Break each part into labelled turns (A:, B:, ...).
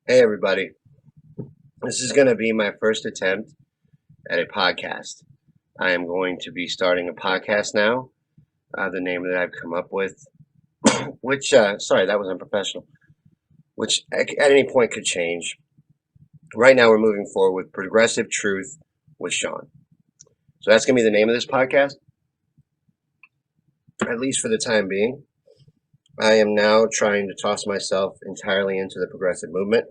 A: Hey, everybody. This is going to be my first attempt at a podcast. I am going to be starting a podcast now. The name that I've come up with, sorry, that was unprofessional, which at any point could change. Right now, we're moving forward with Progressive Truth with Shawn. So that's going to be the name of this podcast, at least for the time being. I am now trying to toss myself entirely into the progressive movement.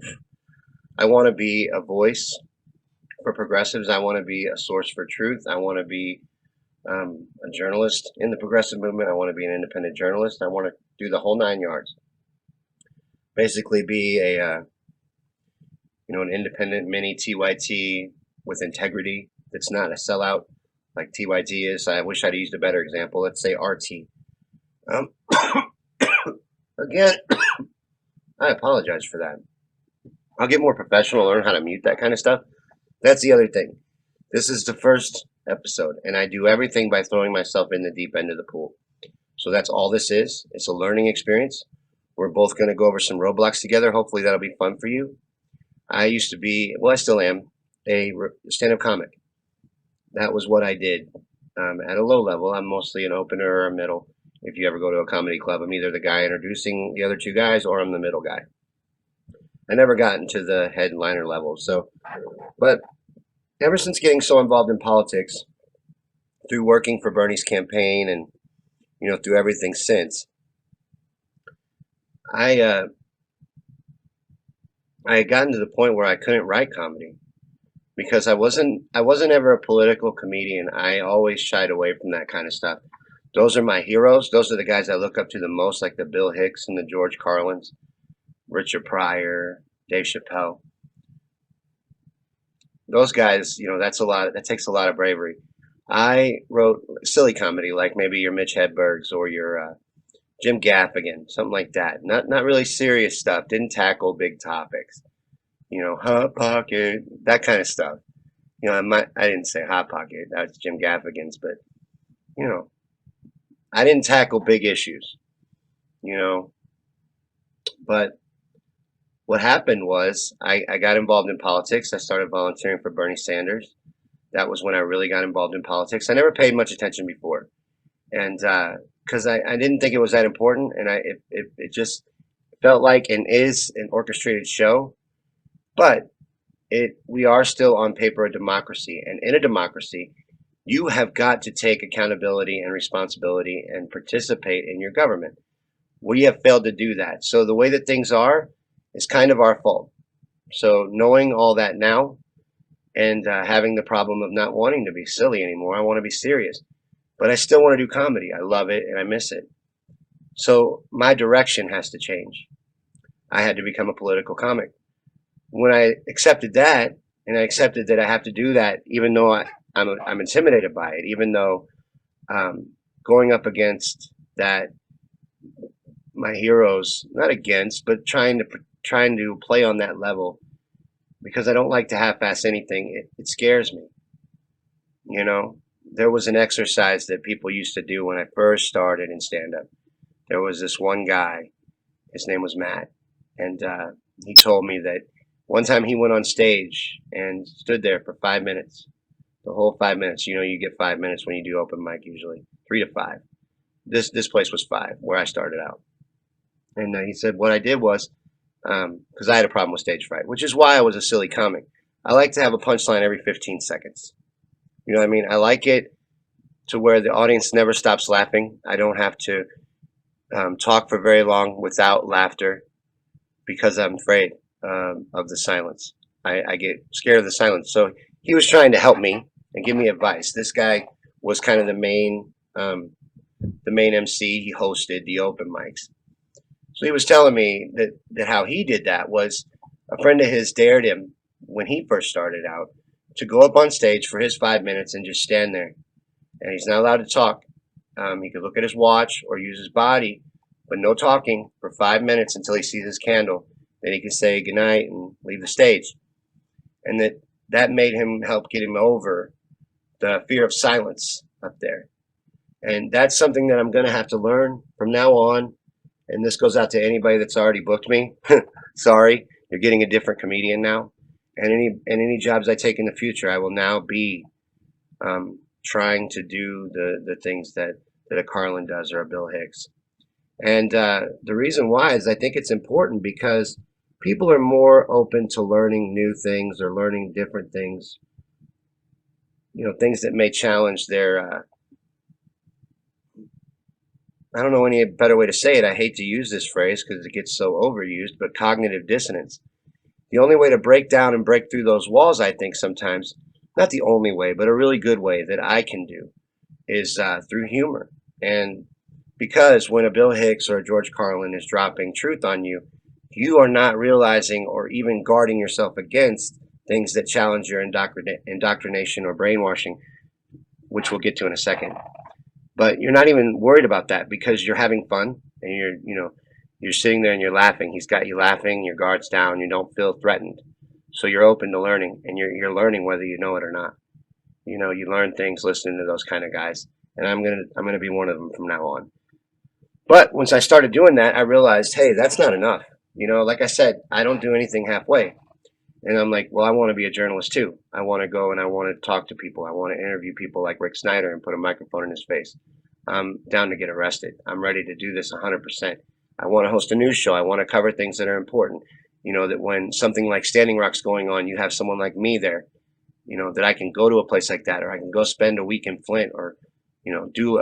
A: I want to be a voice for progressives. I want to be a source for truth. I want to be a journalist in the progressive movement. I want to be an independent journalist. I want to do the whole 9 yards. Basically, be an independent mini TYT with integrity. That's not a sellout like TYT is. I wish I'd used a better example. Let's say RT. Um, Again, I apologize for that. I'll get more professional, learn how to mute that kind of stuff. That's the other thing. This is the first episode, and I do everything by throwing myself in the deep end of the pool. So that's all this is. It's a learning experience. We're both going to go over some roadblocks together. Hopefully, that'll be fun for you. I used to be, well, I still am, a stand up comic. That was what I did at a low level. I'm mostly an opener or a middle. If you ever go to a comedy club, I'm either the guy introducing the other two guys or I'm the middle guy. I never got into the headliner level. But ever since getting so involved in politics, through working for Bernie's campaign and through everything since, I I had gotten to the point where I couldn't write comedy because I wasn't ever a political comedian. I always shied away from that kind of stuff. Those are my heroes. Those are the guys I look up to the most, like the Bill Hicks and the George Carlins, Richard Pryor, Dave Chappelle. Those guys, that's a lot. That takes a lot of bravery. I wrote silly comedy, like maybe your Mitch Hedbergs or your Jim Gaffigan, something like that. Not really serious stuff. Didn't tackle big topics. Hot Pocket, that kind of stuff. I didn't say Hot Pocket. That's Jim Gaffigan's, but you know, I didn't tackle big issues. You know, but what happened was I got involved in politics. I started volunteering for Bernie Sanders. That was when I really got involved in politics. I never paid much attention before, and because I didn't think it was that important, and it just felt like and is an orchestrated show. But we are still on paper a democracy, and in a democracy, you have got to take accountability and responsibility and participate in your government. We have failed to do that. So the way that things are is kind of our fault. So knowing all that now and having the problem of not wanting to be silly anymore, I want to be serious, but I still want to do comedy. I love it and I miss it. So my direction has to change. I had to become a political comic. When I accepted that, and I accepted that I have to do that, even though I'm intimidated by it, even though going up against that, my heroes, not against, but trying to play on that level, because I don't like to half-ass anything. It scares me. You know, there was an exercise that people used to do when I first started in stand-up. There was this one guy. His name was Matt, and he told me that one time he went on stage and stood there for 5 minutes, the whole 5 minutes. You get 5 minutes when you do open mic usually, 3 to 5. This place was 5 where I started out, and he said what I did was because I had a problem with stage fright, which is why I was a silly comic. I like to have a punchline every 15 seconds. You know what I mean? I like it to where the audience never stops laughing. I don't have to talk for very long without laughter because I'm afraid of the silence. I get scared of the silence. So he was trying to help me and give me advice. This guy was kind of the main MC. He hosted the open mics. So he was telling me that how he did that was a friend of his dared him when he first started out to go up on stage for his 5 minutes and just stand there. And he's not allowed to talk. He could look at his watch or use his body, but no talking for 5 minutes until he sees his candle. Then he can say goodnight and leave the stage. And that made him help get him over the fear of silence up there. And that's something that I'm going to have to learn from now on. And this goes out to anybody that's already booked me. Sorry You're getting a different comedian now, and any jobs I take in the future, I will now be trying to do the things that a Carlin does or a Bill Hicks. And the reason why is I think it's important because people are more open to learning new things or learning different things, things that may challenge their, I don't know any better way to say it. I hate to use this phrase because it gets so overused, but cognitive dissonance. The only way to break down and break through those walls, I think sometimes, not the only way, but a really good way that I can do is through humor. And because when a Bill Hicks or a George Carlin is dropping truth on you, you are not realizing or even guarding yourself against things that challenge your indoctrination or brainwashing, which we'll get to in a second. But you're not even worried about that because you're having fun and you're sitting there and you're laughing. He's got you laughing, your guard's down, you don't feel threatened. So you're open to learning, and you're learning whether you know it or not. You learn things listening to those kind of guys, and I'm gonna be one of them from now on. But once I started doing that, I realized, hey, that's not enough. Like I said, I don't do anything halfway. And I'm like, well, I want to be a journalist too. I want to go and I want to talk to people. I want to interview people like Rick Snyder and put a microphone in his face. I'm down to get arrested. I'm ready to do this 100%. I want to host a news show. I want to cover things that are important. That when something like Standing Rock's going on, you have someone like me there, that I can go to a place like that, or I can go spend a week in Flint, or, do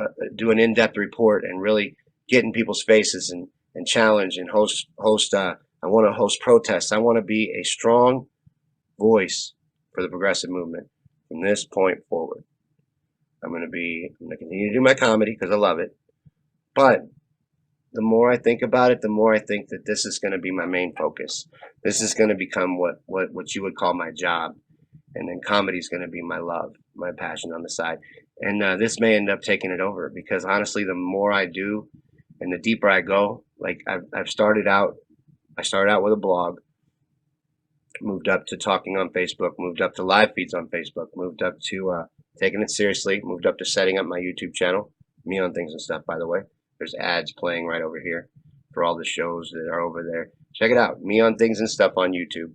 A: an in-depth report and really get in people's faces and challenge and host. I want to host protests. I want to be a strong voice for the progressive movement from this point forward. I'm going to continue to do my comedy because I love it. But the more I think about it, the more I think that this is going to be my main focus. This is going to become what you would call my job. And then comedy is going to be my love, my passion on the side. And this may end up taking it over because honestly, the more I do and the deeper I go, like I started out with a blog, moved up to talking on Facebook, moved up to live feeds on Facebook, moved up to taking it seriously, moved up to setting up my YouTube channel, Me on Things and Stuff, by the way. There's ads playing right over here for all the shows that are over there. Check it out, Me on Things and Stuff on YouTube.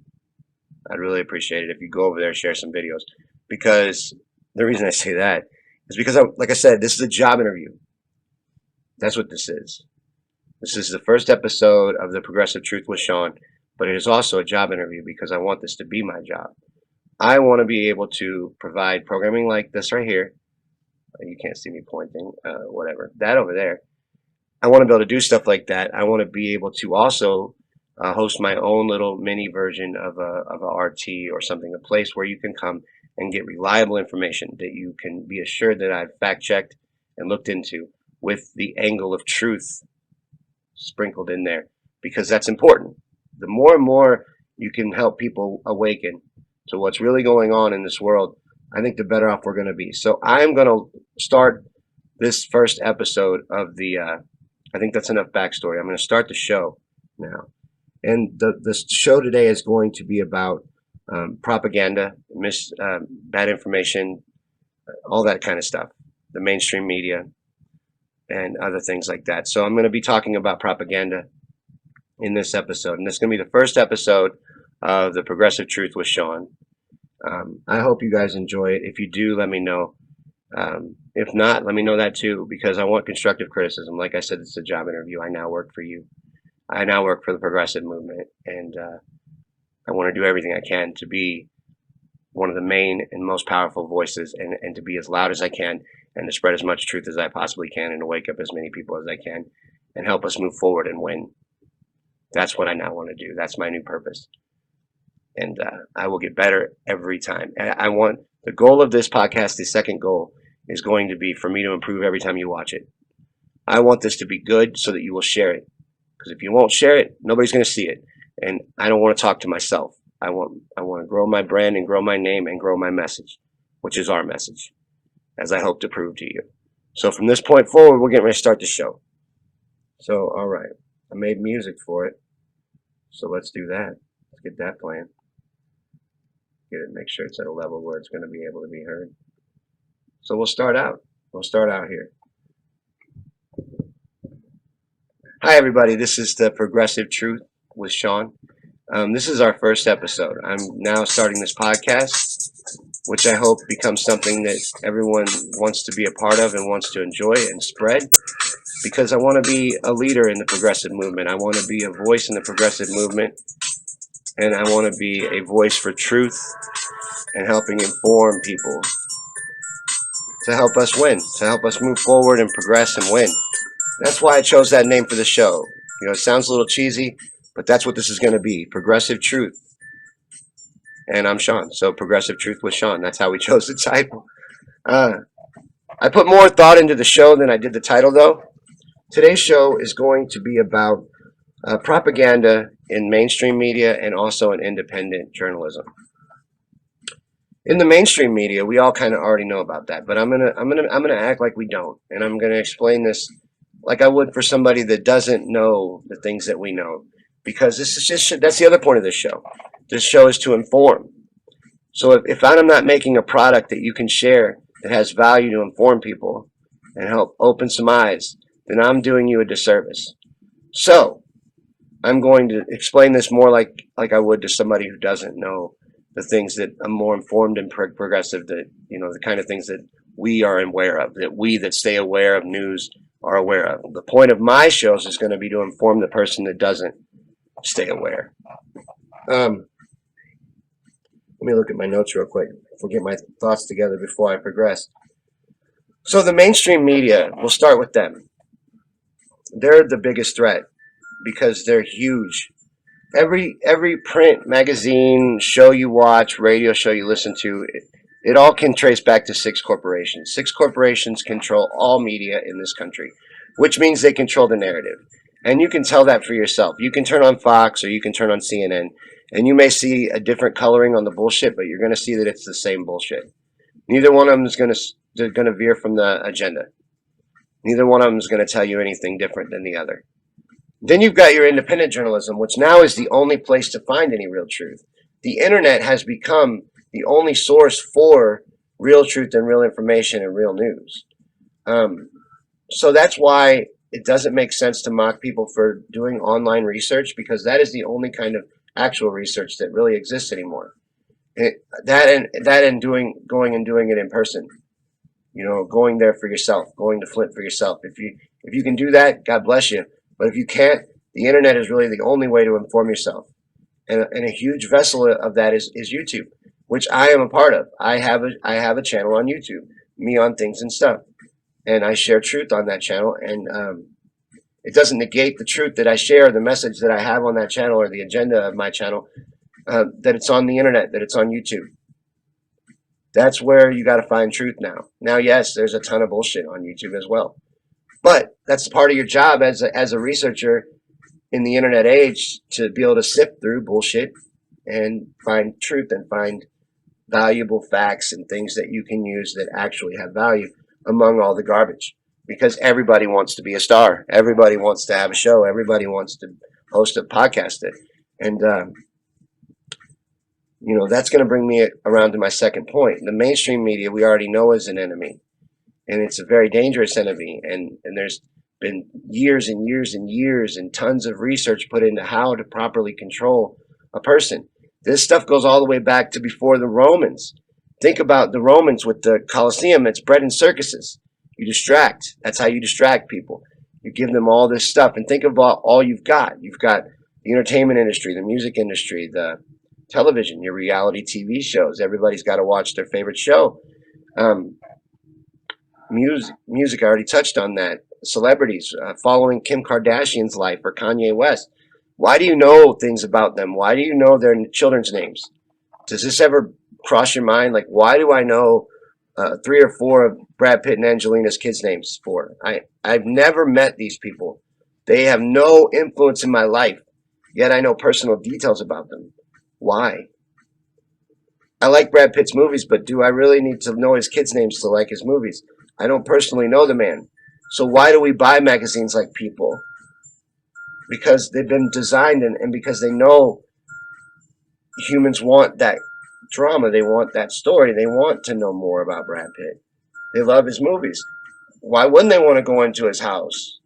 A: I'd really appreciate it if you go over there and share some videos. Because the reason I say that is because, like I said, this is a job interview. That's what this is. This is the first episode of The Progressive Truth with Shawn, but it is also a job interview because I want this to be my job. I want to be able to provide programming like this right here. You can't see me pointing, whatever. That over there. I want to be able to do stuff like that. I want to be able to also host my own little mini version of a RT or something, a place where you can come and get reliable information that you can be assured that I've fact checked and looked into with the angle of truth sprinkled in there, because that's important. The more and more you can help people awaken to what's really going on in this world, I think the better off we're going to be. So I'm going to start this first episode of I think that's enough backstory. I'm going to start the show now. And the show today is going to be about propaganda, bad information, all that kind of stuff, the mainstream media, and other things like that. So I'm going to be talking about propaganda in this episode. And this is going to be the first episode of The Progressive Truth with Shawn. I hope you guys enjoy it. If you do, let me know. If not, let me know that too, because I want constructive criticism. Like I said, it's a job interview. I now work for you. I now work for the progressive movement, and I want to do everything I can to be one of the main and most powerful voices, and to be as loud as I can, and to spread as much truth as I possibly can, and to wake up as many people as I can, and help us move forward and win. That's what I now want to do. That's my new purpose. And I will get better every time. I want the goal of this podcast, the second goal, is going to be for me to improve every time you watch it. I want this to be good so that you will share it. Because if you won't share it, nobody's going to see it. And I don't want to talk to myself. I want to grow my brand and grow my name and grow my message, which is our message, as I hope to prove to you. So from this point forward, we're getting ready to start the show. So, all right. I made music for it. So let's do that. Let's get that playing. Get it, make sure it's at a level where it's going to be able to be heard. So we'll start out. We'll start out here. Hi, everybody. This is The Progressive Truth with Shawn. This is our first episode. I'm now starting this podcast, which I hope becomes something that everyone wants to be a part of and wants to enjoy and spread, because I want to be a leader in the progressive movement. I want to be a voice in the progressive movement, and I want to be a voice for truth and helping inform people to help us win, to help us move forward and progress and win. That's why I chose that name for the show. It sounds a little cheesy, but that's what this is going to be: Progressive Truth. And I'm Shawn, so Progressive Truth with Shawn. That's how we chose the title. Uh, I put more thought into the show than I did the title, though. Today's show is going to be about propaganda in mainstream media and also in independent journalism. In the mainstream media, we all kind of already know about that, but I'm gonna act like we don't, and I'm gonna explain this like I would for somebody that doesn't know the things that we know, because this is just that's the other point of this show. This show is to inform. So if I'm not making a product that you can share that has value to inform people and help open some eyes, then I'm doing you a disservice. So I'm going to explain this more like I would to somebody who doesn't know the things that are more informed and progressive, that the kind of things that we are aware of, that we that stay aware of news are aware of. The point of my shows is going to be to inform the person that doesn't stay aware. Let me look at my notes real quick. If we get my thoughts together before I progress. So the mainstream media, we'll start with them. They're the biggest threat because they're huge. Every print, magazine, show you watch, radio show you listen to, it all can trace back to six corporations. Six corporations control all media in this country, which means they control the narrative. And you can tell that for yourself. You can turn on Fox or you can turn on CNN, and you may see a different coloring on the bullshit, but you're going to see that it's the same bullshit. Neither one of them is going to veer from the agenda. Neither one of them is going to tell you anything different than the other. Then you've got your independent journalism, which now is the only place to find any real truth. The internet has become the only source for real truth and real information and real news. So that's why it doesn't make sense to mock people for doing online research, because that is the only kind of actual research that really exists anymore. That and going and doing it in person. Going there for yourself, going to Flint for yourself. If you can do that, God bless you. But if you can't, the internet is really the only way to inform yourself. And a huge vessel of that is YouTube, which I am a part of. I have a channel on YouTube, Me on Things and Stuff, and I share truth on that channel. And it doesn't negate the truth that I share, the message that I have on that channel, or the agenda of my channel, that it's on the internet, that it's on YouTube. That's where you got to find truth now. Now, yes, there's a ton of bullshit on YouTube as well. But that's part of your job as a researcher in the internet age, to be able to sift through bullshit and find truth and find valuable facts and things that you can use that actually have value among all the garbage. Because everybody wants to be a star. Everybody wants to have a show. Everybody wants to host a podcast. And, that's going to bring me around to my second point. The mainstream media, we already know, is an enemy. And it's a very dangerous enemy. And there's been years and years and years and tons of research put into how to properly control a person. This stuff goes all the way back to before the Romans. Think about the Romans with the Colosseum. It's bred in circuses. You distract. That's how you distract people. You give them all this stuff. And think about all you've got. You've got the entertainment industry, the music industry, the television, your reality TV shows. Everybody's got to watch their favorite show. Music, I already touched on that. Celebrities, following Kim Kardashian's life or Kanye West. Why do you know things about them? Why do you know their children's names? Does this ever cross your mind? Like, why do I know 3 or 4 of Brad Pitt and Angelina's kids' names for? I've never met these people. They have no influence in my life, yet I know personal details about them. Why? I like Brad Pitt's movies, but do I really need to know his kids' names to like his movies? I don't personally know the man. So why do we buy magazines like People? Because they've been designed and because they know humans want that drama. They want that story. They want to know more about Brad Pitt. They love his movies. Why wouldn't they want to go into his house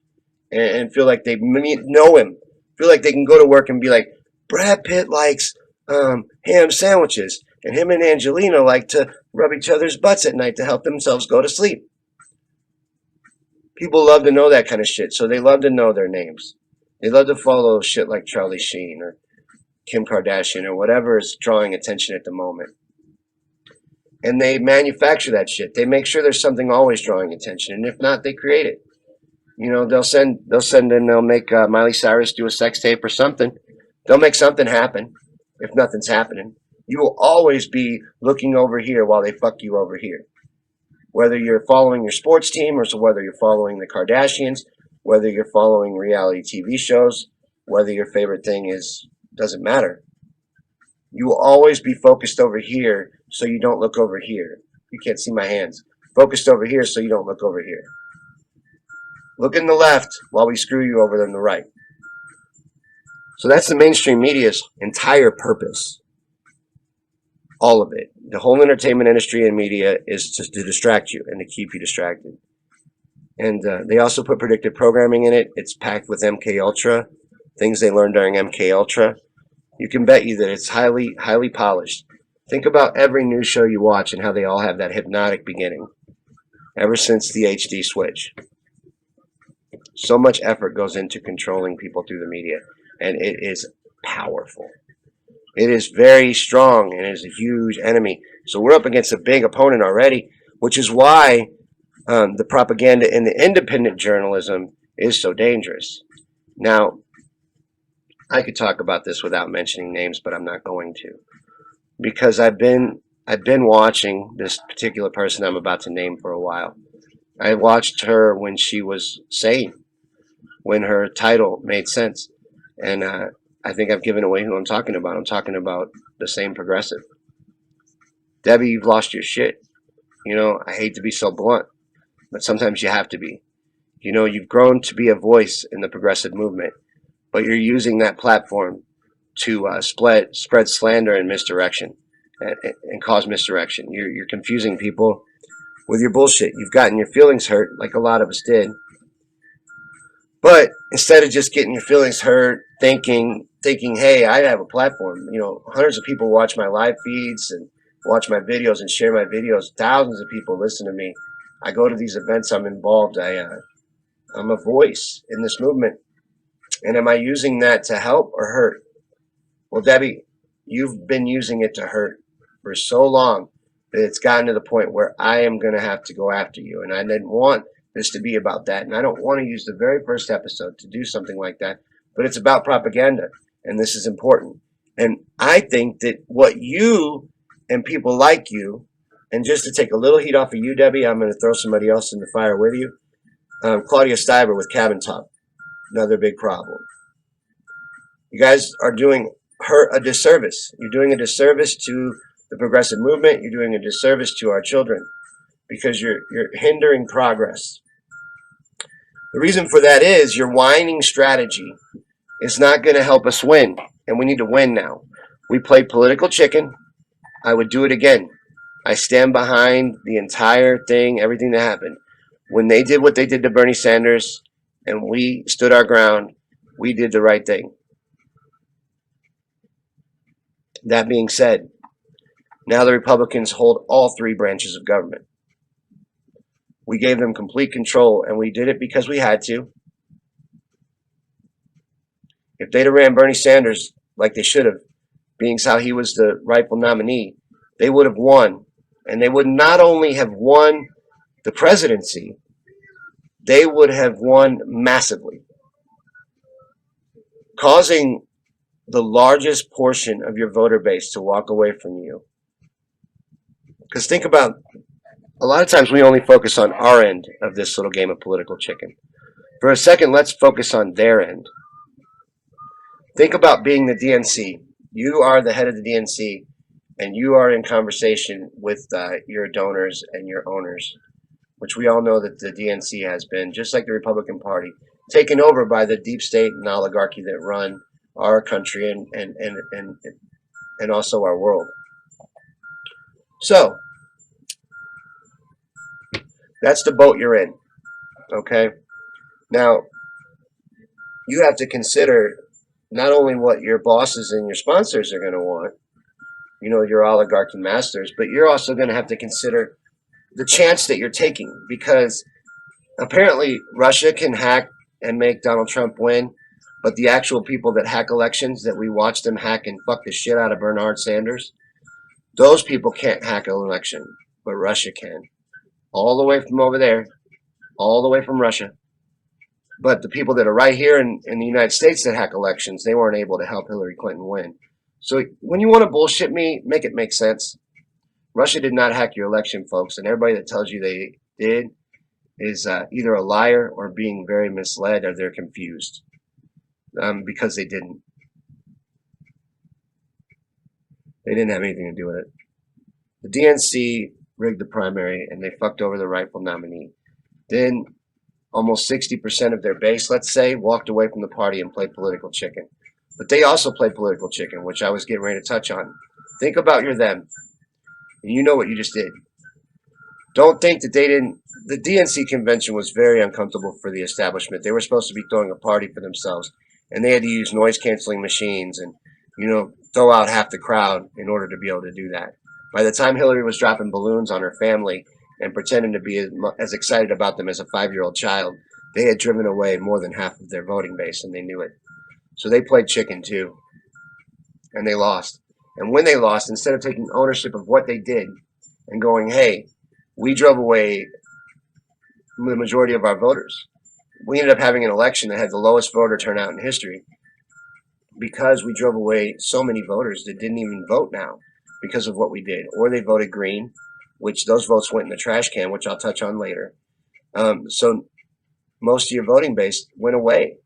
A: and feel like they know him? Feel like they can go to work and be like, Brad Pitt likes ham sandwiches, and him and Angelina like to rub each other's butts at night to help themselves go to sleep. People love to know that kind of shit, so they love to know their names. They love to follow shit like Charlie Sheen or Kim Kardashian or whatever is drawing attention at the moment. And they manufacture that shit. They make sure there's something always drawing attention, and if not, they create it. You know, they'll make Miley Cyrus do a sex tape or something. They'll make something happen if nothing's happening. You will always be looking over here while they fuck you over here. Whether you're following your sports team or whether you're following the Kardashians, whether you're following reality TV shows, whether your favorite thing is, doesn't matter. You will always be focused over here so you don't look over here. You can't see my hands. Focused over here so you don't look over here. Look in the left while we screw you over in the right. So that's the mainstream media's entire purpose. All of it. The whole entertainment industry and media is to distract you and to keep you distracted. And they also put predictive programming in it. It's packed with MK Ultra, things they learned during MK Ultra. You can bet you that it's highly, highly polished. Think about every news show you watch and how they all have that hypnotic beginning. Ever since the HD switch. So much effort goes into controlling people through the media, and it is powerful. It is very strong and it is a huge enemy. So we're up against a big opponent already, which is why the propaganda in the independent journalism is so dangerous. Now, I could talk about this without mentioning names, but I'm not going to, because I've been watching this particular person I'm about to name for a while. I watched her when she was sane, when her title made sense, and I think I've given away who I'm talking about. I'm talking about the same progressive. Debbie, you've lost your shit. You know, I hate to be so blunt, but sometimes you have to be. You know, you've grown to be a voice in the progressive movement, but you're using that platform to spread slander and misdirection and cause misdirection. You're confusing people with your bullshit. You've gotten your feelings hurt, like a lot of us did. But instead of just getting your feelings hurt, thinking, hey, I have a platform. You know, hundreds of people watch my live feeds and watch my videos and share my videos. Thousands of people listen to me. I go to these events. I'm involved. I'm a voice in this movement. And am I using that to help or hurt? Well, Debbie, you've been using it to hurt for so long that it's gotten to the point where I am going to have to go after you. And I didn't want this to be about that. And I don't want to use the very first episode to do something like that. But it's about propaganda. And this is important. And I think that what you and people like you, and just to take a little heat off of you, Debbie, I'm going to throw somebody else in the fire with you. Claudia Stiver with Cabin Talk. Another big problem. You guys are doing her a disservice. You're doing a disservice to the progressive movement. You're doing a disservice to our children because you're hindering progress. The reason for that is your whining strategy is not going to help us win, and we need to win now. We played political chicken. I would do it again. I stand behind the entire thing, everything that happened. When they did what they did to Bernie Sanders and we stood our ground, we did the right thing. That being said, now the Republicans hold all three branches of government. We gave them complete control, and we did it because we had to. If they'd have ran Bernie Sanders like they should have, being how he was the rightful nominee, they would have won. And they would not only have won the presidency, they would have won massively, causing the largest portion of your voter base to walk away from you. Because think about, a lot of times we only focus on our end of this little game of political chicken. For a second, let's focus on their end. Think about being the DNC. You are the head of the DNC, and you are in conversation with your donors and your owners, which we all know that the DNC has been, just like the Republican Party, taken over by the deep state and oligarchy that run our country and also our world. So, that's the boat you're in, okay? Now, you have to consider not only what your bosses and your sponsors are going to want, your oligarchy masters, but you're also going to have to consider the chance that you're taking, because apparently Russia can hack and make Donald Trump win, but the actual people that hack elections, that we watch them hack and fuck the shit out of Bernard Sanders, those people can't hack an election, but Russia can. All the way from over there, all the way from Russia. But the people that are right here in the United States that hack elections, they weren't able to help Hillary Clinton win. So when you want to bullshit me, make it make sense. Russia did not hack your election, folks, and everybody that tells you they did is either a liar or being very misled, or they're confused, because they didn't. They didn't have anything to do with it. The DNC rigged the primary, and they fucked over the rightful nominee. Then almost 60% of their base, let's say, walked away from the party and played political chicken. But they also played political chicken, which I was getting ready to touch on. Think about your them, and you know what you just did. Don't think that they didn't. The DNC convention was very uncomfortable for the establishment. They were supposed to be throwing a party for themselves, and they had to use noise canceling machines and, throw out half the crowd in order to be able to do that. By the time Hillary was dropping balloons on her family and pretending to be as excited about them as a 5-year-old child, they had driven away more than half of their voting base, and they knew it. So they played chicken too, and they lost. And when they lost, instead of taking ownership of what they did and going, hey, we drove away the majority of our voters, we ended up having an election that had the lowest voter turnout in history, because we drove away so many voters that didn't even vote now because of what we did. Or they voted green, which those votes went in the trash can, which I'll touch on later. So most of your voting base went away.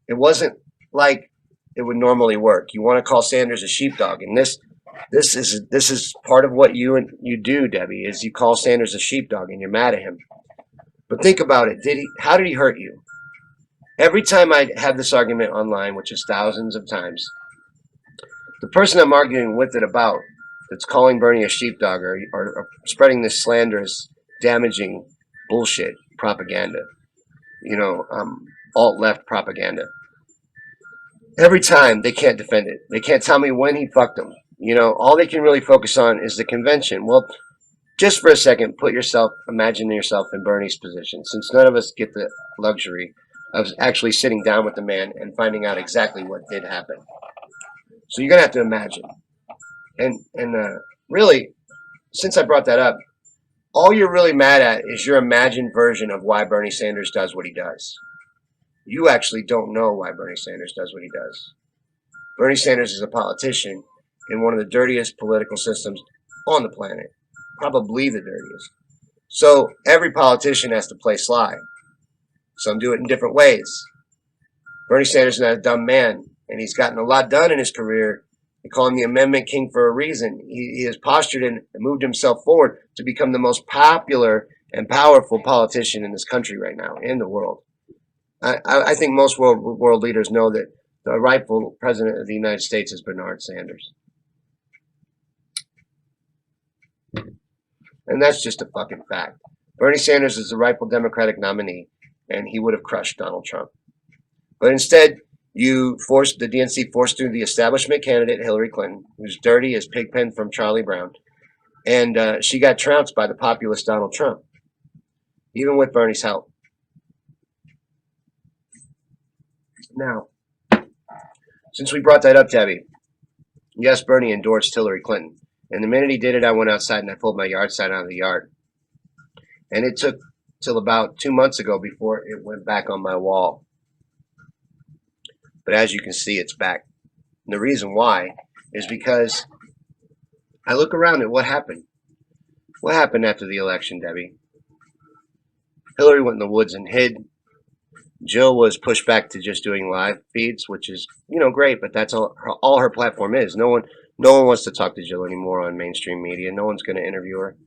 A: It wasn't like it would normally work. You want to call Sanders a sheepdog, and this is part of what you do, Debbie, is you call Sanders a sheepdog and you're mad at him. But think about it. How did he hurt you? Every time I have this argument online, which is thousands of times, the person I'm arguing with it about, that's calling Bernie a sheepdog, or spreading this slanderous, damaging bullshit propaganda, alt-left propaganda, every time they can't defend it. They can't tell me when he fucked them. All they can really focus on is the convention. Well, just for a second, imagine yourself in Bernie's position, since none of us get the luxury of actually sitting down with the man and finding out exactly what did happen. So you're going to have to imagine. And really, since I brought that up, all you're really mad at is your imagined version of why Bernie Sanders does what he does. You actually don't know why Bernie Sanders does what he does. Bernie Sanders is a politician in one of the dirtiest political systems on the planet. Probably the dirtiest. So every politician has to play sly. Some do it in different ways. Bernie Sanders is not a dumb man, and he's gotten a lot done in his career. They call him the Amendment King for a reason. He has postured and moved himself forward to become the most popular and powerful politician in this country right now, in the world. I think most world leaders know that the rightful president of the United States is Bernard Sanders. And that's just a fucking fact. Bernie Sanders is the rightful Democratic nominee, and he would have crushed Donald Trump. But instead, the DNC forced through the establishment candidate, Hillary Clinton, who's dirty as Pigpen from Charlie Brown. And she got trounced by the populist Donald Trump, even with Bernie's help. Now, since we brought that up, Debbie, yes, Bernie endorsed Hillary Clinton. And the minute he did it, I went outside and I pulled my yard sign out of the yard. And it took till about 2 months ago before it went back on my wall. But as you can see, it's back. And the reason why is because I look around at what happened. What happened after the election, Debbie? Hillary went in the woods and hid. Jill was pushed back to just doing live feeds, which is, great, but that's all her platform is. No one wants to talk to Jill anymore on mainstream media. No one's going to interview her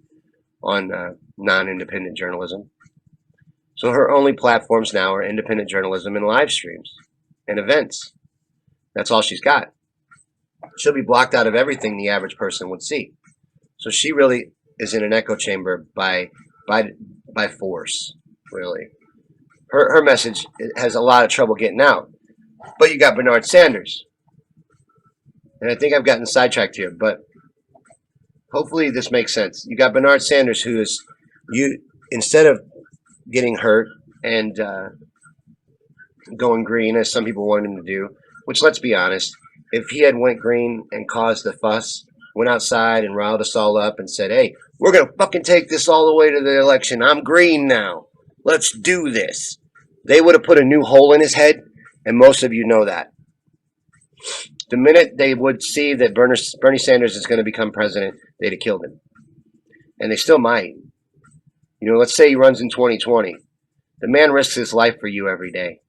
A: on non-independent journalism. So her only platforms now are independent journalism and live streams and events. That's all she's got. She'll be blocked out of everything the average person would see. So she really is in an echo chamber by force, really. Her message has a lot of trouble getting out. But you got Bernard Sanders. And I think I've gotten sidetracked here, but hopefully this makes sense. You got Bernard Sanders, who is you instead of getting hurt and going green as some people want him to do. Which, let's be honest, if he had went green and caused a fuss, went outside and riled us all up and said, "Hey, we're gonna fucking take this all the way to the election. I'm green now. Let's do this." They would have put a new hole in his head, and most of you know that. The minute they would see that Bernie Sanders is going to become president, they'd have killed him. And they still might. You know, let's say he runs in 2020. The man risks his life for you every day.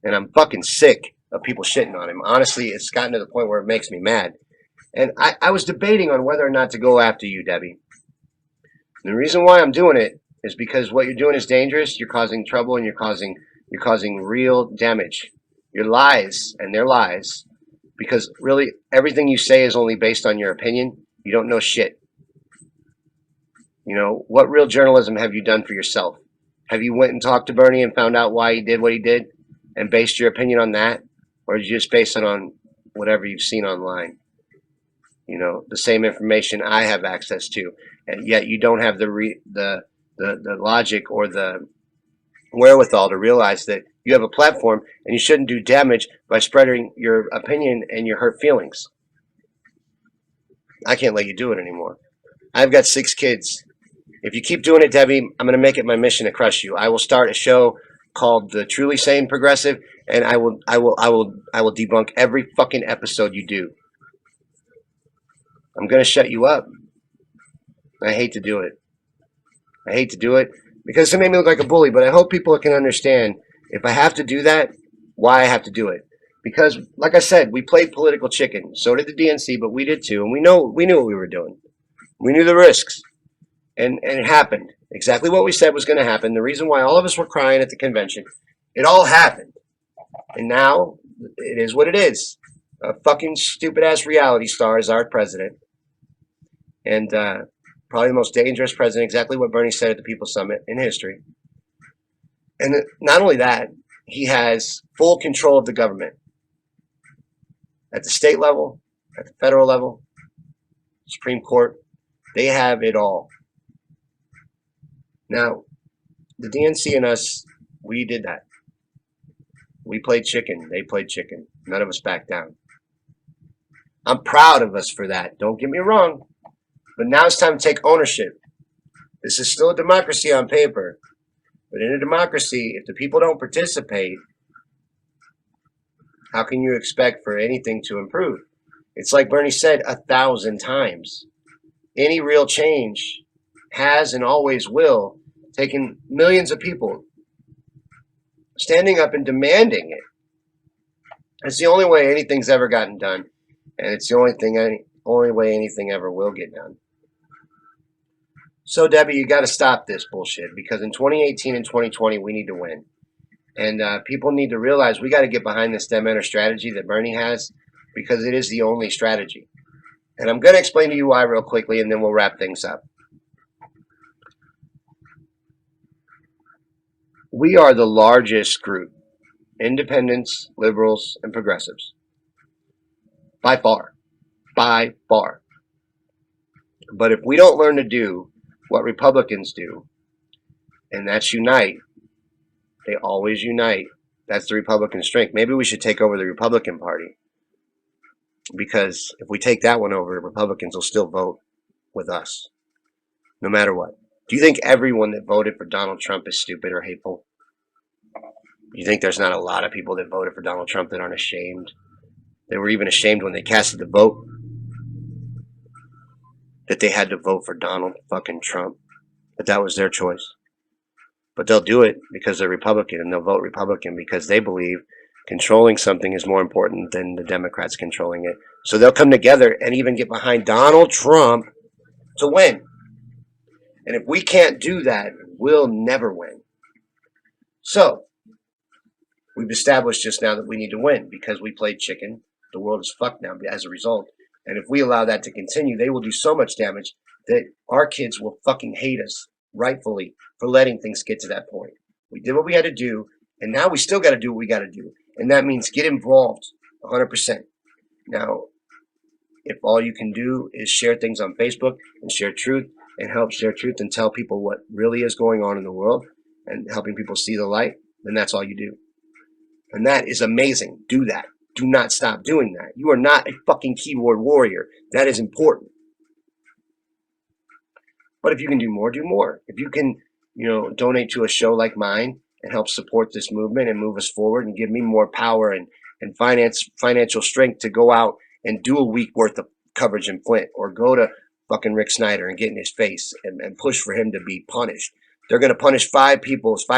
A: And I'm fucking sick of people shitting on him. Honestly, it's gotten to the point where it makes me mad. And I was debating on whether or not to go after you, Debbie. And the reason why I'm doing it is because what you're doing is dangerous. You're causing trouble and you're causing real damage. Your lies and their lies, because really everything you say is only based on your opinion. You don't know shit. You know, what real journalism have you done for yourself? Have you went and talked to Bernie and found out why he did what he did and based your opinion on that? Or did you just base it on whatever you've seen online? You know, the same information I have access to, and yet you don't have the logic or the wherewithal to realize that you have a platform and you shouldn't do damage by spreading your opinion and your hurt feelings. I can't let you do it anymore. I've got 6 kids. If you keep doing it, Debbie, I'm going to make it my mission to crush you. I will start a show called The Truly Sane Progressive, and I will debunk every fucking episode you do. I'm going to shut you up. I hate to do it. I hate to do it because it made me look like a bully, but I hope people can understand if I have to do that, why I have to do it. Because, like I said, we played political chicken. So did the DNC, but we did too, and we knew what we were doing. We knew the risks, and it happened. Exactly what we said was going to happen. The reason why all of us were crying at the convention, it all happened. And now it is what it is. A fucking stupid-ass reality star is our president. And probably the most dangerous president, exactly what Bernie said at the People's Summit in history. And not only that, he has full control of the government. At the state level, at the federal level, Supreme Court, they have it all. Now, the DNC and us, we did that. We played chicken. They played chicken. None of us backed down. I'm proud of us for that. Don't get me wrong. But now it's time to take ownership. This is still a democracy on paper. But in a democracy, if the people don't participate, how can you expect for anything to improve? It's like Bernie said 1,000 times. Any real change has and always will take millions of people standing up and demanding it. It's the only way anything's ever gotten done, and it's the only way anything ever will get done. So, Debbie, you got to stop this bullshit because in 2018 and 2020, we need to win. And people need to realize we got to get behind this STEM strategy that Bernie has because it is the only strategy. And I'm going to explain to you why real quickly, and then we'll wrap things up. We are the largest group, independents, liberals, and progressives. By far. By far. But if we don't learn to do what Republicans do, and that's unite, they always unite. That's the Republican strength. Maybe we should take over the Republican Party. Because if we take that one over, Republicans will still vote with us. No matter what. Do you think everyone that voted for Donald Trump is stupid or hateful? You think there's not a lot of people that voted for Donald Trump that aren't ashamed? They were even ashamed when they casted the vote that they had to vote for Donald fucking Trump. But that was their choice. But they'll do it because they're Republican, and they'll vote Republican because they believe controlling something is more important than the Democrats controlling it. So they'll come together and even get behind Donald Trump to win. And if we can't do that, we'll never win. So, we've established just now that we need to win because we played chicken. The world is fucked now as a result. And if we allow that to continue, they will do so much damage that our kids will fucking hate us, rightfully, for letting things get to that point. We did what we had to do. And now we still got to do what we got to do. And that means get involved 100%. Now, if all you can do is share things on Facebook and share truth and help share truth and tell people what really is going on in the world and helping people see the light, then that's all you do. And that is amazing. Do that. Do not stop doing that. You are not a fucking keyboard warrior. That is important. But if you can do more, do more. If you can, donate to a show like mine and help support this movement and move us forward and give me more power and financial strength to go out and do a week worth of coverage in Flint, or go to fucking Rick Snyder and get in his face and push for him to be punished. They're going to punish 5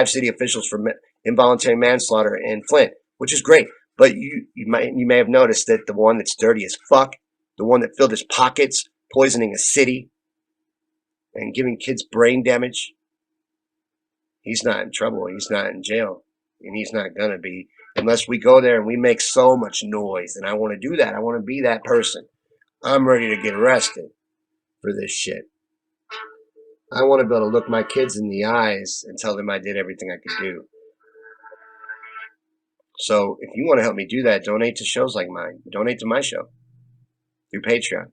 A: city officials for involuntary manslaughter in Flint, which is great. But you may have noticed that the one that's dirty as fuck, the one that filled his pockets, poisoning a city and giving kids brain damage, he's not in trouble. He's not in jail. And he's not going to be unless we go there and we make so much noise. And I want to do that. I want to be that person. I'm ready to get arrested for this shit. I want to be able to look my kids in the eyes and tell them I did everything I could do. So if you want to help me do that, donate to shows like mine. Donate to my show through Patreon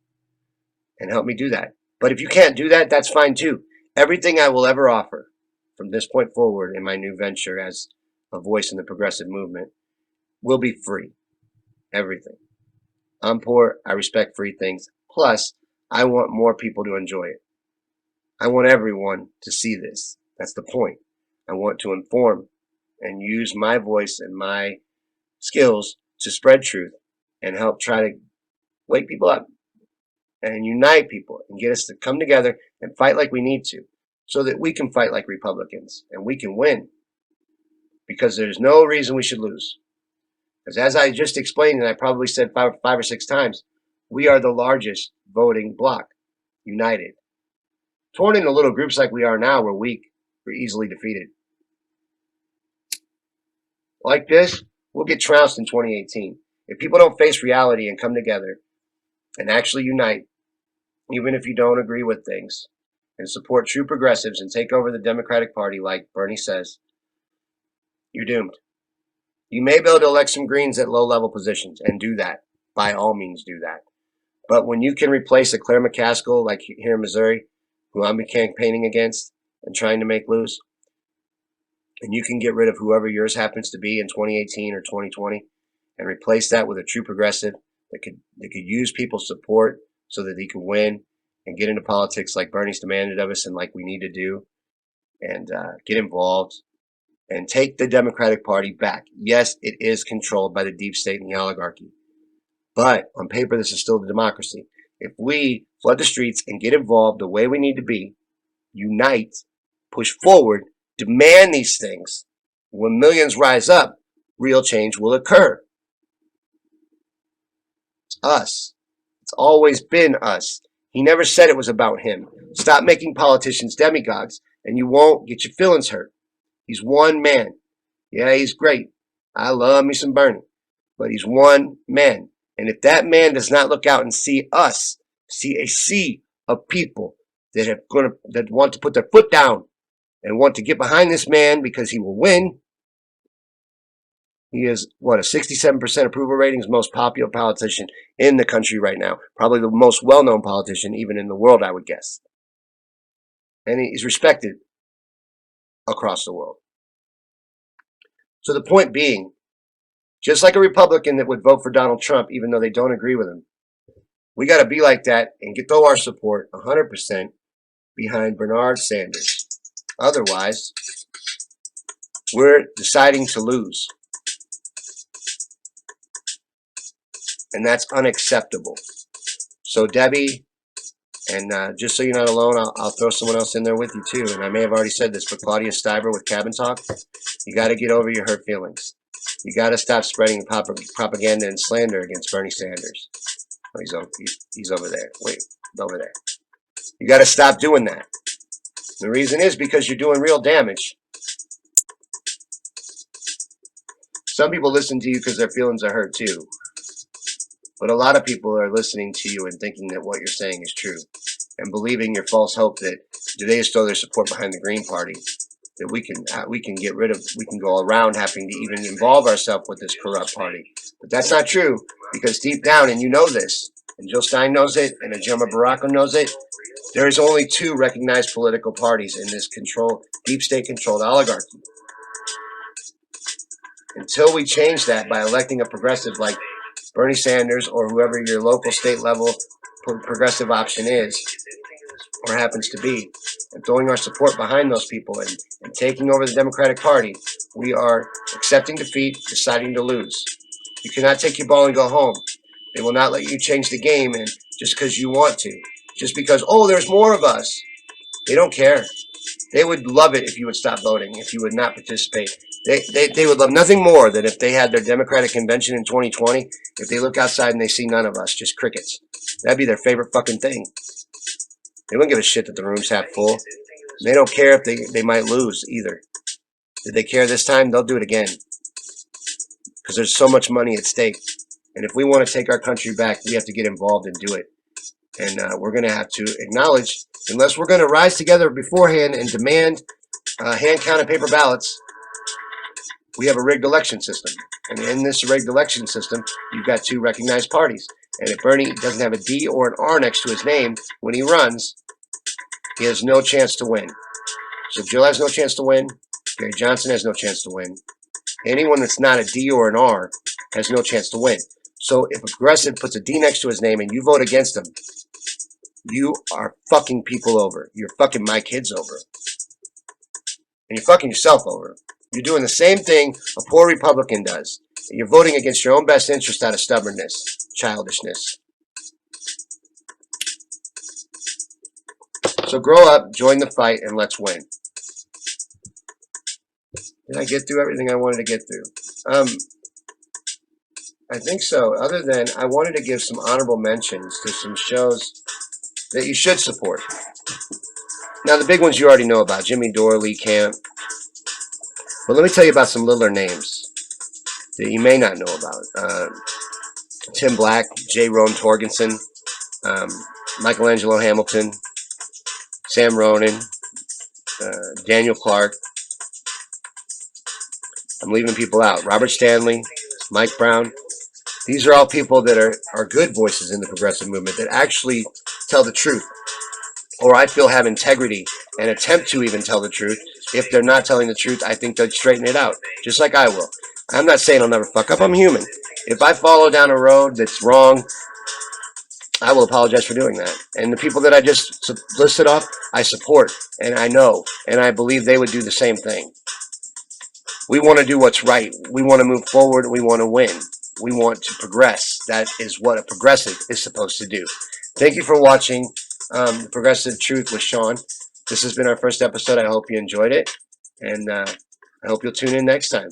A: and help me do that. But if you can't do that, that's fine too. Everything I will ever offer from this point forward in my new venture as a voice in the progressive movement will be free. Everything. I'm poor. I respect free things. Plus, I want more people to enjoy it. I want everyone to see this. That's the point. I want to inform and use my voice and my skills to spread truth and help try to wake people up and unite people and get us to come together and fight like we need to, so that we can fight like Republicans and we can win, because there's no reason we should lose. Because as I just explained, and I probably said five or six times, we are the largest voting bloc, united. Torn into little groups like we are now, we're weak. We're easily defeated. Like this, we'll get trounced in 2018. If people don't face reality and come together and actually unite, even if you don't agree with things, and support true progressives and take over the Democratic Party like Bernie says, you're doomed. You may be able to elect some Greens at low-level positions, and do that. By all means, do that. But when you can replace a Claire McCaskill, like here in Missouri, who I'm campaigning against and trying to make lose, and you can get rid of whoever yours happens to be in 2018 or 2020 and replace that with a true progressive that could use people's support so that he could win and get into politics like Bernie's demanded of us and like we need to do, and get involved and take the Democratic Party back. Yes, it is controlled by the deep state and the oligarchy, but on paper this is still a democracy. If we flood the streets and get involved the way we need to be, unite, push forward, demand these things, when millions rise up, real change will occur. It's us. It's always been us. He never said it was about him. Stop making politicians demagogues and you won't get your feelings hurt. He's one man. Yeah, he's great. I love me some Bernie. But he's one man. And if that man does not look out and see us, see a sea of people that want to put their foot down and want to get behind this man because he will win. He is, a 67% approval rating, is the most popular politician in the country right now. Probably the most well-known politician even in the world, I would guess. And he's respected across the world. So the point being, just like a Republican that would vote for Donald Trump even though they don't agree with him, we got to be like that and throw our support 100% behind Bernard Sanders. Otherwise, we're deciding to lose. And that's unacceptable. So Debbie, and just so you're not alone, I'll throw someone else in there with you too. And I may have already said this, but Claudia Stiver with Cabin Talk, you got to get over your hurt feelings. You got to stop spreading propaganda and slander against Bernie Sanders. Oh, he's over there. Wait, over there. You got to stop doing that. The reason is because you're doing real damage. Some people listen to you because their feelings are hurt too. But a lot of people are listening to you and thinking that what you're saying is true, and believing your false hope that they just throw their support behind the Green Party that we can get rid of. We can go around having to even involve ourselves with this corrupt party. But that's not true, because deep down, and you know this, and Jill Stein knows it, and Ajoma Baraka knows it, there is only two recognized political parties in this deep state controlled oligarchy. Until we change that by electing a progressive like Bernie Sanders or whoever your local state level progressive option is or happens to be, and throwing our support behind those people and taking over the Democratic Party, we are accepting defeat, deciding to lose. You cannot take your ball and go home. They will not let you change the game, and just because you want to. Just because, oh, there's more of us. They don't care. They would love it if you would stop voting, if you would not participate. They would love nothing more than if they had their Democratic convention in 2020, if they look outside and they see none of us, just crickets. That'd be their favorite fucking thing. They wouldn't give a shit that the room's half full. They don't care if they might lose either. Did they care this time? They'll do it again. Because there's so much money at stake. And if we want to take our country back, we have to get involved and do it. And we're going to have to acknowledge, unless we're going to rise together beforehand and demand hand-counted paper ballots, we have a rigged election system. And in this rigged election system, you've got two recognized parties. And if Bernie doesn't have a D or an R next to his name when he runs, he has no chance to win. So Jill has no chance to win. Gary Johnson has no chance to win. Anyone that's not a D or an R has no chance to win. So if a progressive puts a D next to his name and you vote against him, you are fucking people over. You're fucking my kids over. And you're fucking yourself over. You're doing the same thing a poor Republican does. You're voting against your own best interest out of stubbornness, childishness. So grow up, join the fight, and let's win. Did I get through everything I wanted to get through? I think so. Other than I wanted to give some honorable mentions to some shows that you should support. Now, the big ones you already know about, Jimmy Dore, Lee Camp. But let me tell you about some littler names that you may not know about. Tim Black, J. Roan Torgensen, Michelangelo Hamilton, Sam Ronan, Daniel Clark. I'm leaving people out. Robert Stanley, Mike Brown. These are all people that are good voices in the progressive movement that actually tell the truth, or I feel have integrity and attempt to even tell the truth. If they're not telling the truth, I think they'll straighten it out, just like I will. I'm not saying I'll never fuck up. I'm human. If I follow down a road that's wrong, I will apologize for doing that. And the people that I just listed off, I support, and I know, and I believe they would do the same thing. We want to do what's right. We want to move forward. We want to win. We want to progress. That is what a progressive is supposed to do. Thank you for watching The Progressive Truth with Shawn. This has been our first episode. I hope you enjoyed it, and I hope you'll tune in next time.